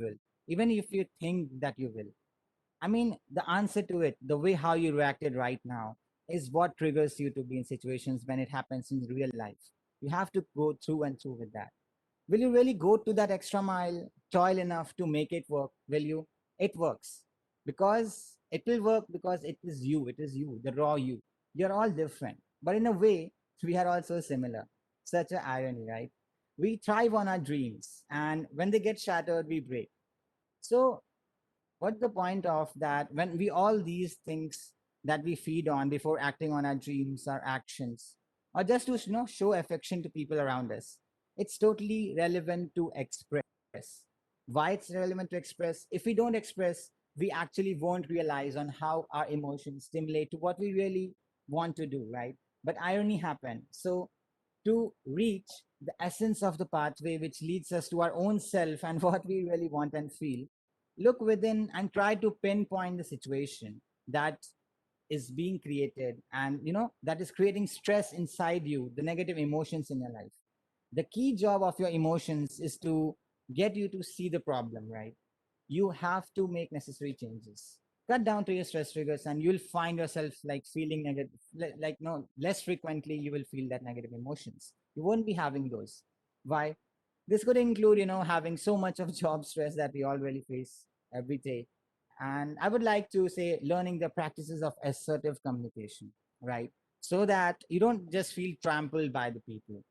will, even if you think that you will. I mean, the answer to it, the way how you reacted right now, is what triggers you to be in situations when it happens in real life. You have to go through and through with that. Will you really go to that extra mile, toil enough to make it work? Will you? It works because it will work because it is you, the raw you. You're all different, but in a way, we are also similar. Such an irony, right? We thrive on our dreams, and when they get shattered, we break. So what's the point of that when we all these things that we feed on before acting on our dreams, our actions, or just to show affection to people around us? It's totally relevant to express. Why it's relevant to express? If we don't express, we actually won't realize on how our emotions stimulate to what we really want to do, right? But irony happened. So to reach the essence of the pathway which leads us to our own self and what we really want and feel, look within and try to pinpoint the situation that is being created and that is creating stress inside you, the negative emotions in your life. The key job of your emotions is to get you to see the problem, right? You have to make necessary changes. Cut down to your stress triggers, and you'll find yourself like feeling negative, like no less frequently you will feel that negative emotions. You won't be having those. Why? This could include, having so much of job stress that we all really face every day. And I would like to say learning the practices of assertive communication, right? So that you don't just feel trampled by the people.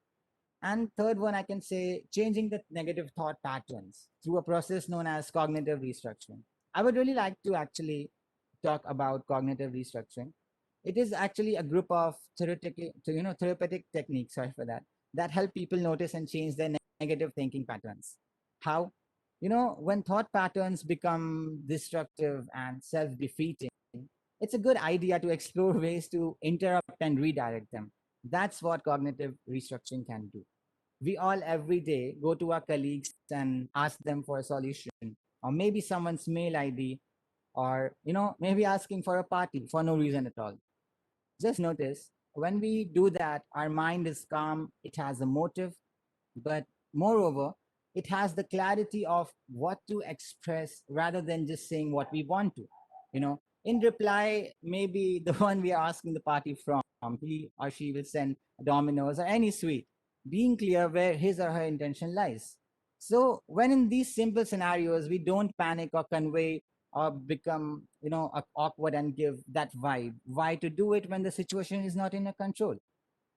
And third one, I can say changing the negative thought patterns through a process known as cognitive restructuring. I would really like to actually talk about cognitive restructuring. It is actually a group of therapeutic techniques, sorry for that, that help people notice and change their negative thinking patterns. How? When thought patterns become destructive and self defeating, it's a good idea to explore ways to interrupt and redirect them. That's what cognitive restructuring can do. We all every day go to our colleagues and ask them for a solution, or maybe someone's mail ID, or maybe asking for a party for no reason at all. Just notice when we do that, our mind is calm, it has a motive, but moreover, it has the clarity of what to express rather than just saying what we want to. In reply, maybe the one we are asking the party from, he or she will send Domino's or any sweet, being clear where his or her intention lies. So, when in these simple scenarios, we don't panic or convey or become, awkward and give that vibe. Why to do it when the situation is not in your control?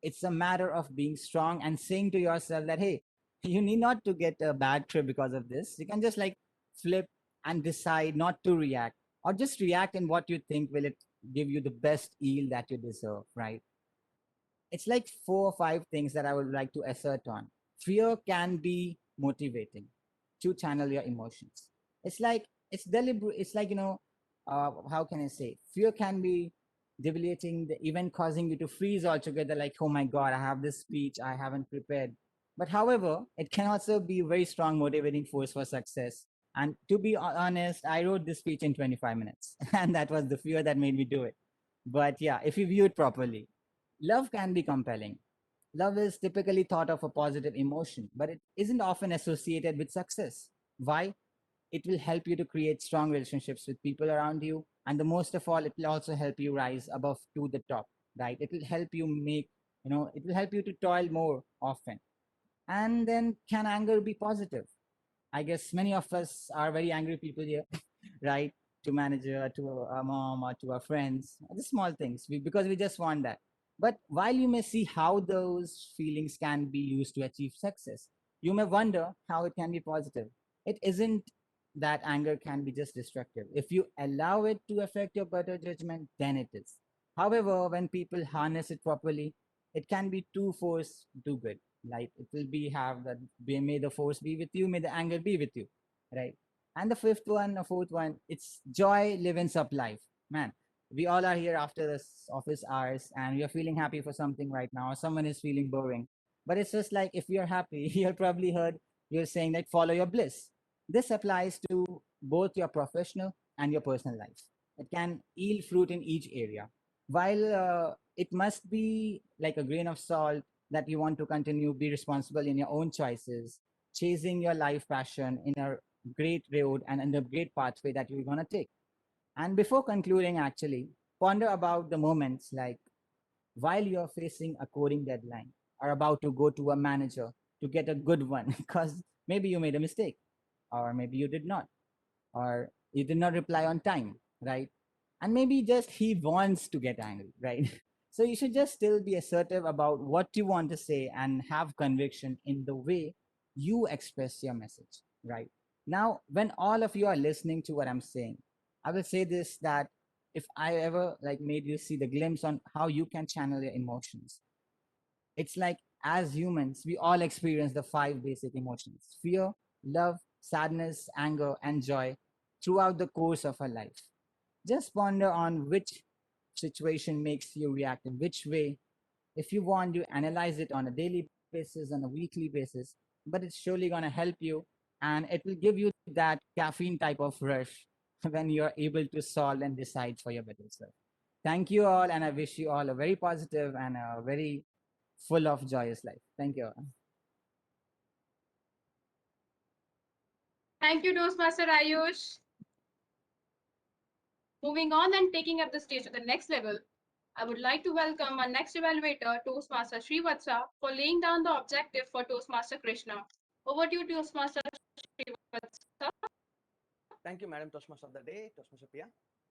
It's a matter of being strong and saying to yourself that, hey, you need not to get a bad trip because of this. You can just like flip and decide not to react, or just react in what you think will it give you the best yield that you deserve, right? It's like 4 or 5 things that I would like to assert on. Fear can be motivating to channel your emotions. It's like it's deliberate. It's like how can I say? Fear can be debilitating, the even causing you to freeze altogether. Like, oh my god, I have this speech I haven't prepared. But however, it can also be a very strong motivating force for success. And to be honest, I wrote this speech in 25 minutes, and that was the fear that made me do it. But yeah, if you view it properly, love can be compelling. Love is typically thought of a positive emotion, but it isn't often associated with success. Why? It will help you to create strong relationships with people around you. And the most of all, it will also help you rise above to the top, right? It will help you it will help you to toil more often. And then, can anger be positive? I guess many of us are very angry people here, right? To manager, to our mom, or to our friends, the small things, because we just want that. But while you may see how those feelings can be used to achieve success, you may wonder how it can be positive. It isn't that anger can be just destructive. If you allow it to affect your better judgment, then it is. However, when people harness it properly, it can be two force do good. Like it will be have that may the force be with you, may the anger be with you, right? And the fifth one, the fourth one, it's joy livens up life. Man, we all are here after this office hours and we are feeling happy for something right now, or someone is feeling boring. But it's just like if you're happy, you've probably heard you're saying like follow your bliss. This applies to both your professional and your personal life. It can yield fruit in each area. While it must be like a grain of salt that you want to continue, be responsible in your own choices, chasing your life passion in a great road and the great pathway that you're going to take. And before concluding, actually, ponder about the moments like while you're facing a coding deadline or about to go to a manager to get a good one because maybe you made a mistake or maybe you did not or you did not reply on time, right? And maybe just he wants to get angry, right? So you should just still be assertive about what you want to say and have conviction in the way you express your message, right? Now, when all of you are listening to what I'm saying, I will say this that if I ever like made you see the glimpse on how you can channel your emotions, it's like as humans, we all experience the five basic emotions: fear, love, sadness, anger, and joy throughout the course of our life. Just ponder on which situation makes you react in which way. If you want, you analyze it on a daily basis, on a weekly basis, but it's surely going to help you and it will give you that caffeine type of rush when you're able to solve and decide for your better self. Thank you all, and I wish you all a very positive and a very full of joyous life. Thank you. Thank you, Toastmaster Ayush. Moving on and taking up the stage to the next level, I would like to welcome our next evaluator, Toastmaster Srivatsa, for laying down the objective for Toastmaster Krishna. Over to you, Toastmaster Srivatsa. Thank you, Madam Toastmaster of the Day, Toastmaster Priya.